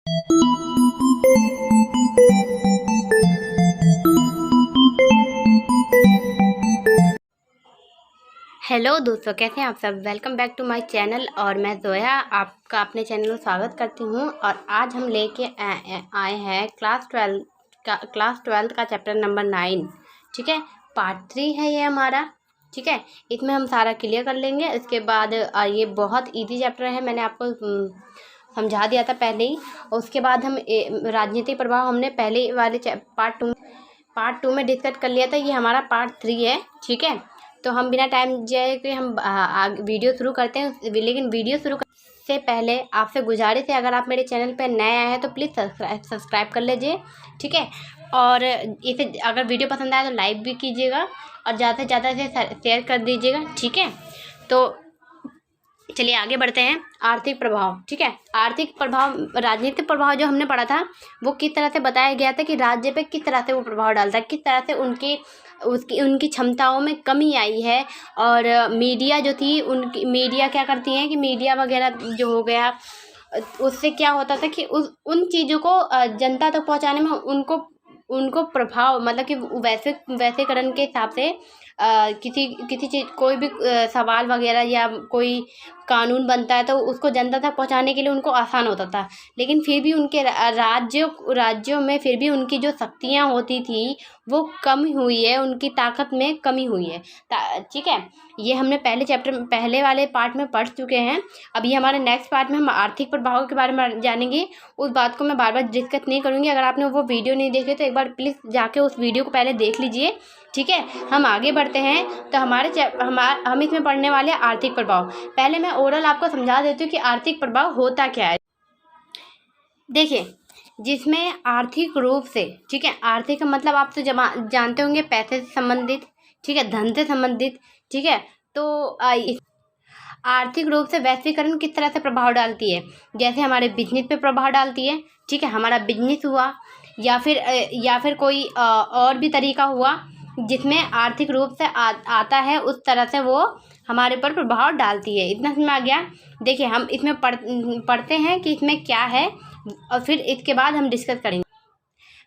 Hello दोस्तों, कैसे हैं आप सब। Welcome back to my channel. और मैं जोया आपका अपने चैनल में स्वागत करती हूं। और आज हम लेके आए हैं क्लास ट्वेल्थ का चैप्टर नंबर 9। ठीक है, पार्ट 3 है ये हमारा। ठीक है, इसमें हम सारा क्लियर कर लेंगे। इसके बाद ये बहुत इजी चैप्टर है, मैंने आपको समझा दिया था पहले ही। और उसके बाद हम राजनीतिक प्रभाव हमने पहले वाले पार्ट टू में डिस्कस कर लिया था। ये हमारा पार्ट 3 है। ठीक है, तो हम बिना टाइम जाए कि हम वीडियो शुरू करते हैं। लेकिन वीडियो शुरू से पहले आपसे गुजारिश है, अगर आप मेरे चैनल पर नए आए हैं तो प्लीज़ सब्सक्राइब कर लीजिए। ठीक है, और इसे अगर वीडियो पसंद आए तो लाइक भी कीजिएगा और ज़्यादा से ज़्यादा इसे शेयर कर दीजिएगा। ठीक है, तो चलिए आगे बढ़ते हैं। आर्थिक प्रभाव। ठीक है, आर्थिक प्रभाव, राजनीतिक प्रभाव जो हमने पढ़ा था वो किस तरह से बताया गया था कि राज्य पे किस तरह से वो प्रभाव डालता है, किस तरह से उनकी क्षमताओं में कमी आई है। और मीडिया जो थी, उनकी मीडिया क्या करती हैं कि मीडिया वगैरह जो हो गया, उससे क्या होता था कि उन चीज़ों को जनता तक पहुंचाने में उनको प्रभाव, मतलब कि वैश्वीकरण के हिसाब से किसी चीज़, कोई भी सवाल वगैरह या कोई कानून बनता है तो उसको जनता तक पहुंचाने के लिए उनको आसान होता था। लेकिन फिर भी उनके राज्यों में फिर भी उनकी जो शक्तियां होती थी वो कम हुई है, उनकी ताकत में कमी हुई है। ठीक है, ये हमने पहले वाले पार्ट में पढ़ चुके हैं। अभी हमारे नेक्स्ट पार्ट में हम आर्थिक प्रभाव के बारे में जानेंगे। उस बात को मैं बार बार डिस्कस नहीं करूँगी। अगर आपने वो वीडियो नहीं देखी तो एक बार प्लीज़ जाके उस वीडियो को पहले देख लीजिए। ठीक है, हम आगे बढ़ते हैं। तो हम इसमें पढ़ने वाले हैं आर्थिक प्रभाव। पहले मैं ओरल आपको समझा देती हूँ कि आर्थिक प्रभाव होता क्या है। देखिए, जिसमें आर्थिक रूप से, ठीक है, आर्थिक का मतलब आप तो जानते होंगे, पैसे से संबंधित, ठीक है, धन से संबंधित। ठीक है, तो आर्थिक रूप से वैश्वीकरण किस तरह से प्रभाव डालती है। जैसे हमारे बिजनेस पे प्रभाव डालती है। ठीक है, हमारा बिजनेस हुआ या फिर कोई और भी तरीका हुआ जिसमें आर्थिक रूप से आता है, उस तरह से वो हमारे पर प्रभाव डालती है। इतना समझ में आ गया। देखिए, हम इसमें पढ़ते हैं कि इसमें क्या है और फिर इसके बाद हम डिस्कस करेंगे।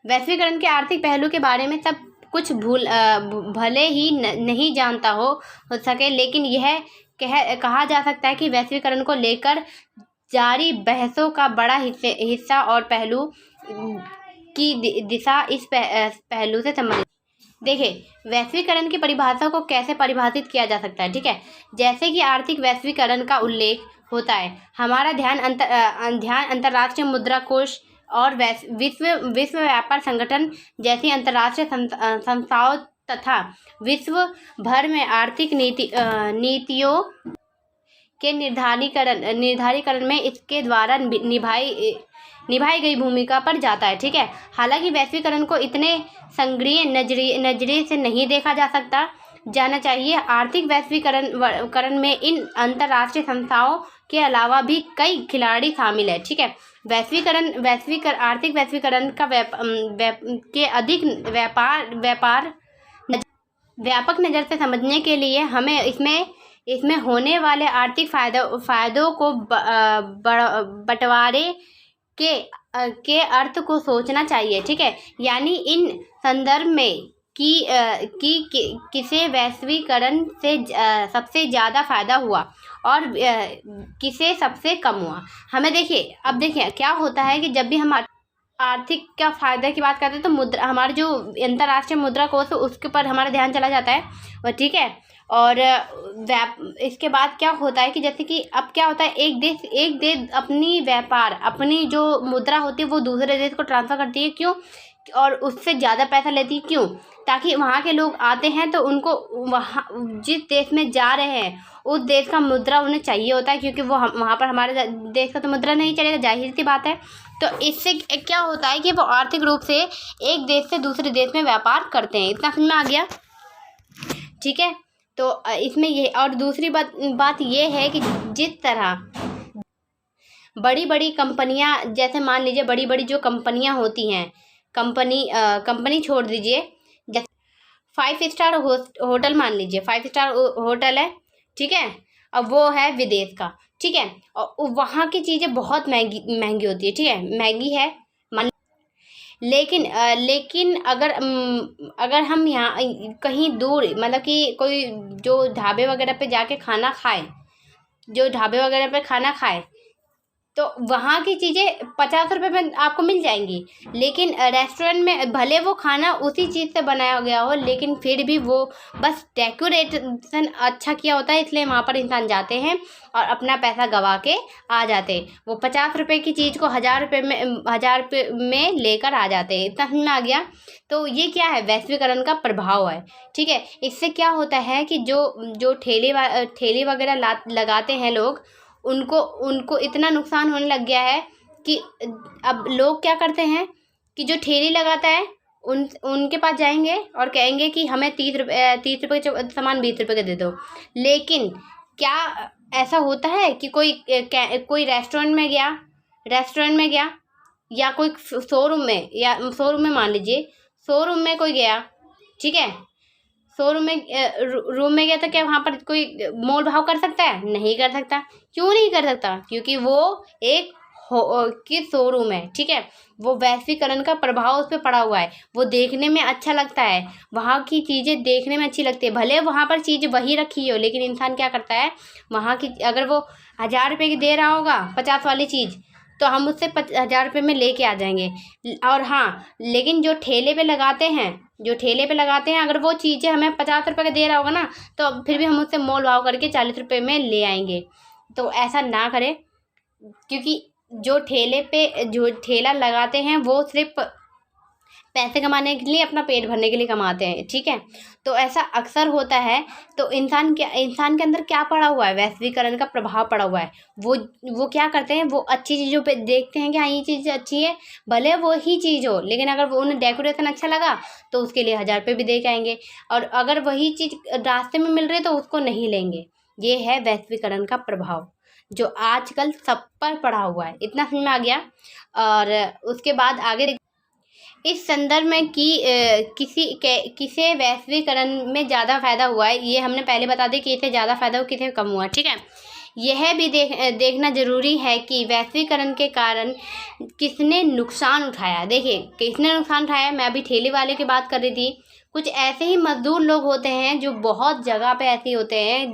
वैश्वीकरण के आर्थिक पहलू के बारे में सब कुछ भले ही नहीं जानता हो सके, लेकिन यह कहा जा सकता है कि वैश्वीकरण को लेकर जारी बहसों का बड़ा हिस्सा और पहलू की दिशा इस पहलू से संबंधित। देखिए, वैश्वीकरण की परिभाषा को कैसे परिभाषित किया जा सकता है। ठीक है, जैसे कि आर्थिक वैश्वीकरण का उल्लेख होता है, हमारा ध्यान अंतर्राष्ट्रीय मुद्रा कोष और विश्व व्यापार संगठन जैसी अंतर्राष्ट्रीय संस्थाओं तथा विश्व भर में आर्थिक नीतियों के निर्धारीकरण में इसके द्वारा निभाई गई भूमिका पर जाता है। ठीक है, हालांकि वैश्वीकरण को इतने संग्रीय नजरिए से नहीं देखा जाना चाहिए। आर्थिक वैश्वीकरण में इन अंतर्राष्ट्रीय संस्थाओं के अलावा भी कई खिलाड़ी शामिल है। ठीक है, आर्थिक वैश्वीकरण का के अधिक व्यापक नज़र से समझने के लिए हमें इसमें होने वाले आर्थिक फायदों को बंटवारे के अर्थ को सोचना चाहिए। ठीक है, यानी इन संदर्भ में किसे वैश्वीकरण से सबसे ज़्यादा फायदा हुआ और किसे सबसे कम हुआ। हमें अब देखिए क्या होता है कि जब भी हम आर्थिक का फायदा की बात करते हैं तो हमारे जो अंतर्राष्ट्रीय मुद्रा कोष है उसके ऊपर हमारा ध्यान चला जाता है। और ठीक है, और इसके बाद क्या होता है कि जैसे कि अब क्या होता है, एक देश अपनी जो मुद्रा होती है वो दूसरे देश को ट्रांसफ़र करती है। क्यों? और उससे ज़्यादा पैसा लेती है। क्यों? ताकि वहाँ के लोग आते हैं तो उनको वहाँ जिस देश में जा रहे हैं उस देश का मुद्रा उन्हें चाहिए होता है, क्योंकि वो वहाँ पर हमारे देश का तो मुद्रा नहीं चलेगा, जाहिर सी बात है। तो इससे क्या होता है कि वो आर्थिक रूप से एक देश से दूसरे देश में व्यापार करते हैं। इतना समझ में आ गया। ठीक है, तो इसमें ये और दूसरी बात ये है कि जिस तरह बड़ी बड़ी कंपनियां, जैसे मान लीजिए बड़ी बड़ी जो कंपनियां होती हैं, कंपनी छोड़ दीजिए, जैसे 5 स्टार होटल मान लीजिए, 5 स्टार होटल है। ठीक है, अब वो है विदेश का, ठीक है। और वहाँ की चीज़ें बहुत महंगी महंगी होती है, ठीक है, महंगी है मान। लेकिन अगर हम यहाँ कहीं दूर, मतलब कि कोई जो ढाबे वगैरह पे जाके खाना खाए, जो ढाबे वगैरह पे खाना खाए, तो वहाँ की चीज़ें 50 रुपये में आपको मिल जाएंगी। लेकिन रेस्टोरेंट में भले वो खाना उसी चीज़ से बनाया गया हो, लेकिन फिर भी वो बस डेकोरेशन अच्छा किया होता है, इसलिए वहाँ पर इंसान जाते हैं और अपना पैसा गंवा के आ जाते हैं। वो 50 रुपये की चीज़ को 1000 रुपये में लेकर आ जाते हैं। इतना समझ में आ गया। तो ये क्या है, वैश्वीकरण का प्रभाव है, ठीक है। इससे क्या होता है कि जो ठेले वगैरह लगाते हैं लोग, उनको इतना नुकसान होने लग गया है कि अब लोग क्या करते हैं कि जो ठेली लगाता है उनके पास जाएंगे और कहेंगे कि हमें 30 रुपये के सामान 20 रुपये का दे दो। लेकिन क्या ऐसा होता है कि कोई रेस्टोरेंट में गया या कोई शोरूम में मान लीजिए, शोरूम में कोई गया, ठीक है, शोरूम में रूम में गया, तो क्या वहाँ पर कोई मोल भाव कर सकता है? नहीं कर सकता। क्यों नहीं कर सकता? क्योंकि वो एक की शोरूम है, ठीक है। वो वैश्वीकरण का प्रभाव उस पर पड़ा हुआ है। वो देखने में अच्छा लगता है, वहाँ की चीज़ें देखने में अच्छी लगती है, भले वहाँ पर चीज़ वही रखी हो, लेकिन इंसान क्या करता है, वहाँ की अगर वो 1000 रुपये की दे रहा होगा 50 वाली चीज़, तो हम उससे 1000 रुपये में लेके आ जाएंगे। और हाँ, लेकिन जो ठेले पे लगाते हैं अगर वो चीज़ें हमें 50 रुपये का दे रहा होगा ना, तो फिर भी हम उससे मोल भाव करके 40 रुपये में ले आएंगे। तो ऐसा ना करें, क्योंकि जो ठेला लगाते हैं वो सिर्फ पैसे कमाने के लिए, अपना पेट भरने के लिए कमाते हैं, ठीक है। तो ऐसा अक्सर होता है। तो इंसान के अंदर क्या पड़ा हुआ है, वैश्वीकरण का प्रभाव पड़ा हुआ है। वो क्या करते हैं, वो अच्छी चीज़ों पे देखते हैं कि हाँ ये चीज़ अच्छी है, भले वो ही चीज़ हो, लेकिन अगर वो उन्हें डेकोरेशन अच्छा लगा तो उसके लिए 1000 रुपये भी दे के आएंगे। और अगर वही चीज़ रास्ते में मिल रही है तो उसको नहीं लेंगे। ये है वैश्वीकरण का प्रभाव, जो आजकल सब पर पड़ा हुआ है। इतना समझ में आ गया। और उसके बाद आगे इस संदर्भ में कि किसे वैश्वीकरण में ज़्यादा फायदा हुआ है, ये हमने पहले बता दिया कि इसे ज़्यादा फायदा हुआ, किसे कम हुआ, ठीक है। यह भी देखना ज़रूरी है कि वैश्वीकरण के कारण किसने नुकसान उठाया। देखिए किसने नुकसान उठाया, मैं अभी ठेले वाले की बात कर रही थी। कुछ ऐसे ही मजदूर लोग होते हैं जो बहुत जगह पे ऐसे होते हैं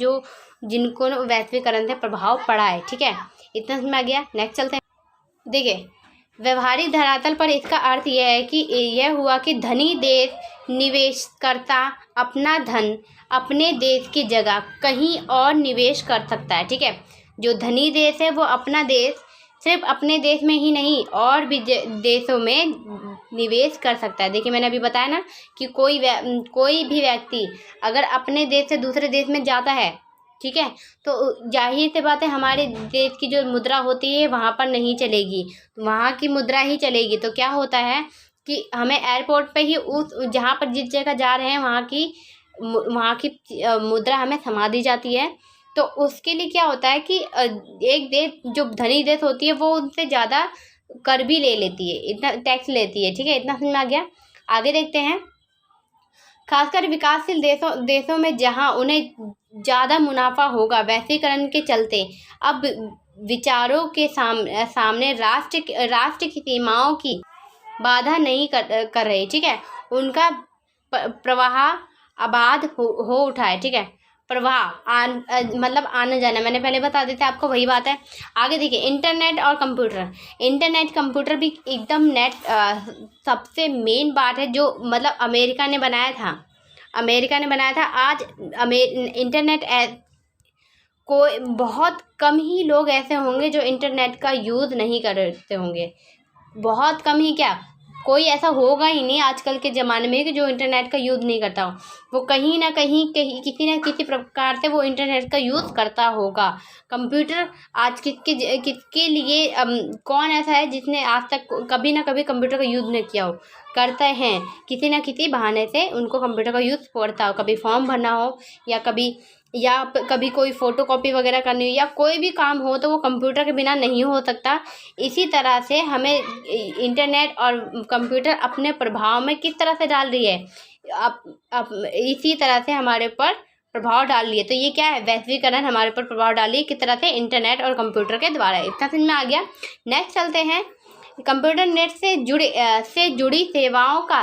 जिनको वैश्वीकरण से प्रभाव पड़ा है, ठीक है। इतना समझ में आ गया। नेक्स्ट चलते हैं। देखिए व्यवहारिक धरातल पर इसका अर्थ यह है कि यह हुआ कि धनी देश निवेशकर्ता अपना धन अपने देश की जगह कहीं और निवेश कर सकता है, ठीक है। जो धनी देश है वो अपना देश सिर्फ अपने देश में ही नहीं और भी देशों में निवेश कर सकता है। देखिए मैंने अभी बताया ना कि कोई भी व्यक्ति अगर अपने देश से दूसरे देश में जाता है, ठीक है, तो जाहिर सी बात है हमारे देश की जो मुद्रा होती है वहाँ पर नहीं चलेगी, वहाँ की मुद्रा ही चलेगी। तो क्या होता है कि हमें एयरपोर्ट पे ही उस जहाँ पर जिस जगह जा रहे हैं वहाँ की मुद्रा हमें थमा दी जाती है। तो उसके लिए क्या होता है कि एक देश जो धनी देश होती है वो उनसे ज़्यादा कर भी ले लेती है, इतना टैक्स लेती है, ठीक है। इतना समझ में आ गया। आगे देखते हैं। खासकर विकासशील देशों में जहां उन्हें ज़्यादा मुनाफा होगा, वैश्वीकरण के चलते अब विचारों के सामने राष्ट्र की सीमाओं की बाधा नहीं कर रहे, ठीक है। उनका प्रवाह आबाद हो उठा है, ठीक है। प्रवाह मतलब आना जाना, मैंने पहले बता दिया था आपको, वही बात है। आगे देखिए इंटरनेट और कंप्यूटर भी एकदम सबसे मेन बात है जो मतलब अमेरिका ने बनाया था। आज इंटरनेट कोई बहुत कम ही लोग ऐसे होंगे जो इंटरनेट का यूज़ नहीं करते होंगे, बहुत कम ही, क्या कोई ऐसा होगा ही नहीं आजकल के ज़माने में कि जो इंटरनेट का यूज़ नहीं करता हो। वो कहीं ना कहीं किसी न किसी प्रकार से वो इंटरनेट का यूज़ करता होगा। कंप्यूटर आज किसके लिए कौन ऐसा है जिसने आज तक कभी ना कभी कंप्यूटर का यूज़ नहीं किया हो? करते हैं, किसी न किसी बहाने से उनको कंप्यूटर का यूज़ पड़ता हो। कभी फॉर्म भरना हो या कभी कोई फ़ोटोकॉपी वगैरह करनी हो या कोई भी काम हो तो वो कंप्यूटर के बिना नहीं हो सकता। इसी तरह से हमें इंटरनेट और कंप्यूटर अपने प्रभाव में किस तरह से डाल रही है, अब इसी तरह से हमारे ऊपर प्रभाव डाल रही है। तो ये क्या है, वैश्वीकरण हमारे ऊपर प्रभाव डाल रही है, किस तरह से, इंटरनेट और कंप्यूटर के द्वारा। इतना समझ में आ गया। नेक्स्ट चलते हैं, कंप्यूटर नेट से जुड़ी सेवाओं का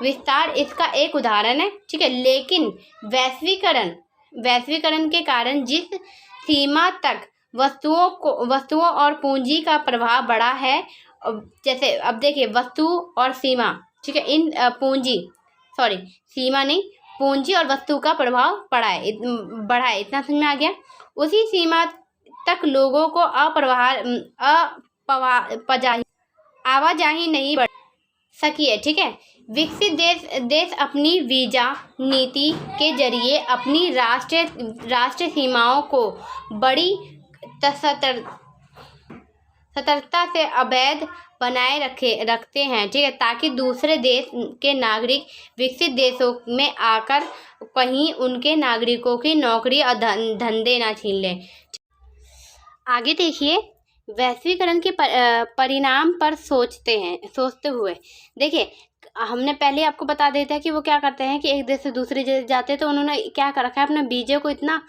विस्तार इसका एक उदाहरण है, ठीक है। लेकिन वैश्वीकरण के कारण जिस सीमा तक वस्तुओं और पूंजी का प्रभाव बढ़ा है, जैसे अब देखिए वस्तु और सीमा, ठीक है, इन सीमा नहीं, पूंजी और वस्तु का प्रभाव बढ़ा है, इतना समझ में आ गया। उसी सीमा तक लोगों को आवाजाही नहीं बढ़ सकी है, ठीक है। विकसित देश अपनी वीजा नीति के जरिए अपनी राष्ट्रीय सीमाओं को बड़ी सतर्कता से अवैध बनाए रखते हैं, ठीक है, ताकि दूसरे देश के नागरिक विकसित देशों में आकर कहीं उनके नागरिकों की नौकरी और धंधे ना छीन लें। आगे देखिए, वैश्वीकरण के परिणाम पर सोचते हुए देखिए, हमने पहले आपको बता देता है कि वो क्या करते हैं कि एक देश से दूसरे देश जाते हैं, तो उन्होंने क्या कर रखा है, अपने वीजे को इतना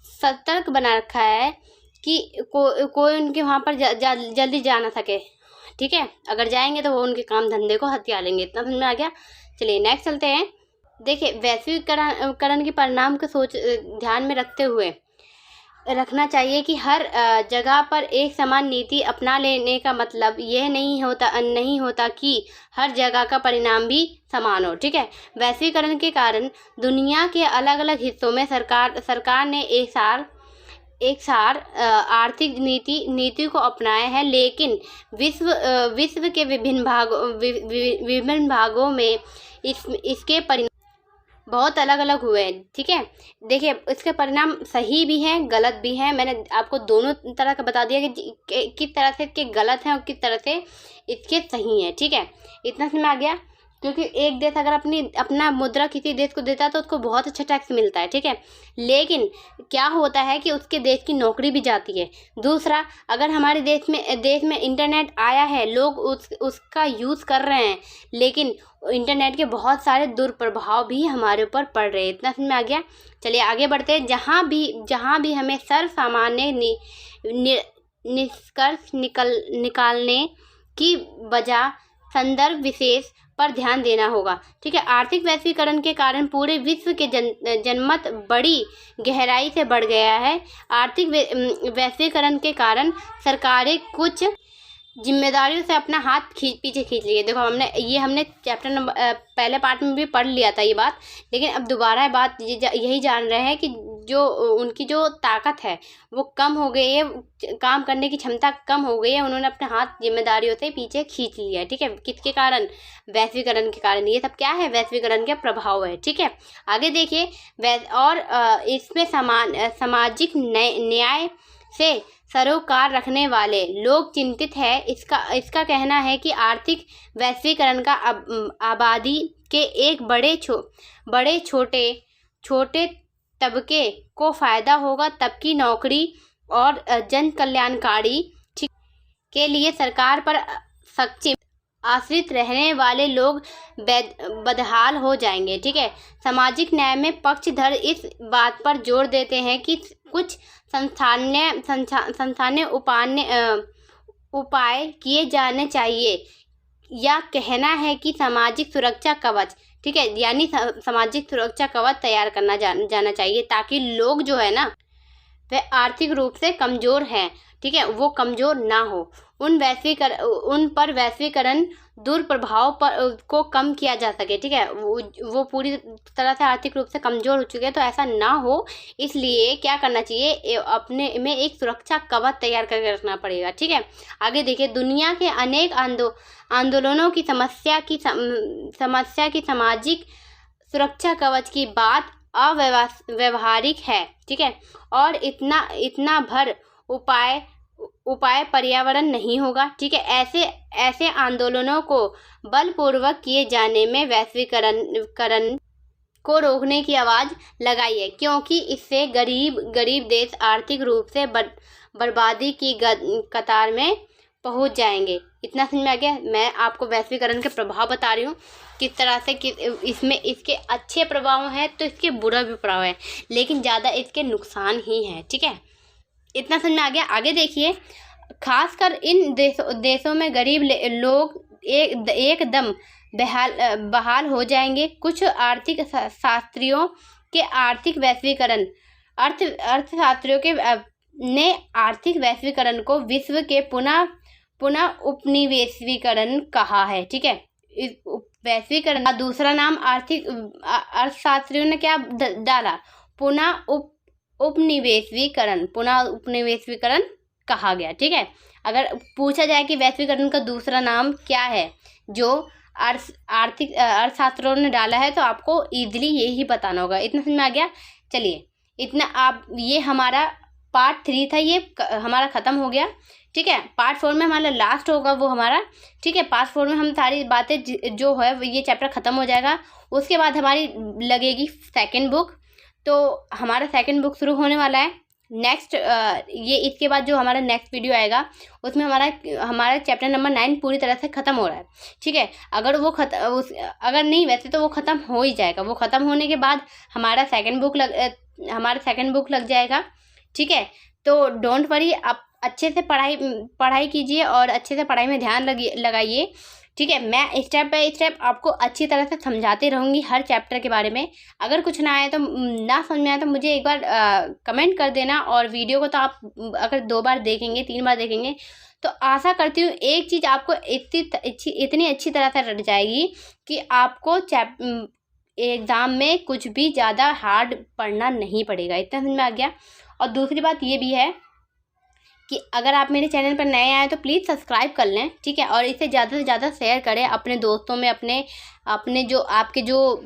सतर्क बना रखा है कि कोई उनके वहाँ पर जल्दी जा ना सके, ठीक है। अगर जाएंगे तो वो उनके काम धंधे को हथिया लेंगे। इतना समझ में आ गया। चलिए नेक्स्ट चलते हैं। देखिए, वैश्वीकरण के परिणाम को ध्यान में रखते हुए रखना चाहिए कि हर जगह पर एक समान नीति अपना लेने का मतलब यह नहीं होता कि हर जगह का परिणाम भी समान हो, ठीक है। वैश्वीकरण के कारण दुनिया के अलग अलग हिस्सों में सरकार ने एक सार आर्थिक नीति को अपनाया है, लेकिन विश्व के विभिन्न भागों में इसके परिणाम बहुत अलग अलग हुए हैं, ठीक है। देखिए, इसके परिणाम सही भी हैं, गलत भी हैं। मैंने आपको दोनों तरह का बता दिया कि किस तरह से इसके गलत हैं और किस तरह से इसके सही हैं, ठीक है। इतना समझ में आ गया। क्योंकि एक देश अगर अपना मुद्रा किसी देश को देता है तो उसको बहुत अच्छा टैक्स मिलता है, ठीक है। लेकिन क्या होता है कि उसके देश की नौकरी भी जाती है। दूसरा, अगर हमारे देश में इंटरनेट आया है, लोग उसका यूज़ कर रहे हैं, लेकिन इंटरनेट के बहुत सारे दुष्प्रभाव भी हमारे ऊपर पड़ रहे हैं। इतना समझ में आ गया। चलिए आगे बढ़ते हैं। जहाँ भी हमें सर्वसामान्य निष्कर्ष निकालने की बजाय संदर्भ विशेष पर ध्यान देना होगा, ठीक है। आर्थिक वैश्वीकरण के कारण पूरे विश्व के जनमत बड़ी गहराई से बढ़ गया है। आर्थिक वैश्वीकरण के कारण सरकारें कुछ जिम्मेदारियों से अपना हाथ पीछे खींच लिए। देखो, हमने चैप्टर नंबर पहले पार्ट में भी पढ़ लिया था ये बात, लेकिन अब दोबारा बात यही जान रहे हैं कि जो उनकी जो ताकत है वो कम हो गई है, काम करने की क्षमता कम हो गई है। उन्होंने अपने हाथ जिम्मेदारियों से पीछे खींच लिया है, ठीक है। किसके कारण? वैश्वीकरण के कारण। ये सब क्या है? वैश्वीकरण के प्रभाव है, ठीक है। आगे देखिए, और इसमें सामाजिक न्याय से सरोकार रखने वाले लोग चिंतित है। इसका कहना है कि आर्थिक वैश्वीकरण का आबादी के एक बड़े छोटे तबके को फायदा होगा, तबकी नौकरी और जन कल्याणकारी के लिए सरकार पर सक्षम आश्रित रहने वाले लोग बदहाल हो जाएंगे, ठीक है। सामाजिक न्याय में पक्षधर इस बात पर जोर देते हैं कि कुछ संस्थानीय उपाय किए जाने चाहिए, या कहना है कि सामाजिक सुरक्षा कवच, ठीक है, यानी सामाजिक सुरक्षा कवच तैयार करना जाना चाहिए, ताकि लोग जो है ना वह आर्थिक रूप से कमज़ोर हैं, ठीक है, वो कमज़ोर ना हो। उन पर वैश्वीकरण दुष्प्रभाव को कम किया जा सके, ठीक है। वो पूरी तरह से आर्थिक रूप से कमज़ोर हो चुके हैं, तो ऐसा ना हो, इसलिए क्या करना चाहिए, अपने में एक सुरक्षा कवच तैयार करके रखना पड़ेगा, ठीक है। आगे देखिए, दुनिया के अनेक आंदोलनों की समस्या की सामाजिक सुरक्षा कवच की बात अव्यवहारिक है, ठीक है, और इतना भर उपाय पर्यावरण नहीं होगा, ठीक है। ऐसे आंदोलनों को बलपूर्वक किए जाने में वैश्वीकरण को रोकने की आवाज़ लगाई है, क्योंकि इससे गरीब देश आर्थिक रूप से बर्बादी की कतार में पहुंच जाएंगे। इतना समझ में आ गया। मैं आपको वैश्वीकरण के प्रभाव बता रही हूँ किस तरह से कि इसमें इसके अच्छे प्रभाव हैं तो इसके बुरा भी प्रभाव है, लेकिन ज़्यादा इसके नुकसान ही हैं। ठीक है, इतना समझ में आ गया। आगे देखिए, खासकर इन देशों में गरीब लोग एकदम बहाल हो जाएंगे। कुछ आर्थिक शास्त्रियों के आर्थिक वैश्वीकरण अर्थशास्त्रियों के ने आर्थिक वैश्वीकरण को विश्व के पुनः उपनिवेशीकरण कहा है। ठीक है, वैश्वीकरण का दूसरा नाम अर्थशास्त्रियों ने क्या डाला, पुनः उपनिवेशीकरण कहा गया। ठीक है, अगर पूछा जाए कि वैश्वीकरण का दूसरा नाम क्या है जो अर्थशास्त्रियों ने डाला है, तो आपको इजीली यही बताना होगा। इतना समझ में आ गया। चलिए, इतना आप, ये हमारा पार्ट 3 था, ये हमारा ख़त्म हो गया। ठीक है, पार्ट 4 में हमारा लास्ट होगा वो हमारा। ठीक है, पार्ट 4 में हम सारी बातें जो है ये चैप्टर ख़त्म हो जाएगा। उसके बाद हमारी लगेगी सेकंड बुक। तो हमारा सेकंड बुक शुरू होने वाला है नेक्स्ट, ये इसके बाद जो हमारा नेक्स्ट वीडियो आएगा उसमें हमारा चैप्टर नंबर 9 पूरी तरह से ख़त्म हो रहा है। ठीक है, अगर अगर नहीं, वैसे तो वो ख़त्म हो ही जाएगा। वो ख़त्म होने के बाद हमारा सेकंड बुक लग जाएगा। ठीक है, तो डोंट वरी, आप अच्छे से पढ़ाई कीजिए और अच्छे से पढ़ाई में ध्यान लगाइए। ठीक है, मैं स्टेप बाय स्टेप आपको अच्छी तरह से समझाती रहूँगी हर चैप्टर के बारे में। अगर कुछ ना समझ में आए तो मुझे एक बार कमेंट कर देना। और वीडियो को तो आप अगर 2 बार देखेंगे, 3 बार देखेंगे, तो आशा करती हूँ एक चीज़ आपको इतनी अच्छी तरह से रट जाएगी कि आपको एग्ज़ाम में कुछ भी ज़्यादा हार्ड पढ़ना नहीं पड़ेगा। इतना समझ में आ गया। और दूसरी बात ये भी है कि अगर आप मेरे चैनल पर नए आए तो प्लीज़ सब्सक्राइब कर लें। ठीक है, और इसे ज़्यादा से ज़्यादा शेयर करें अपने दोस्तों में, अपने जो आपके जो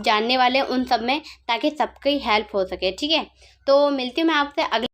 जानने वाले उन सब में, ताकि सबकी हेल्प हो सके। ठीक है, तो मिलती हूँ मैं आपसे अगले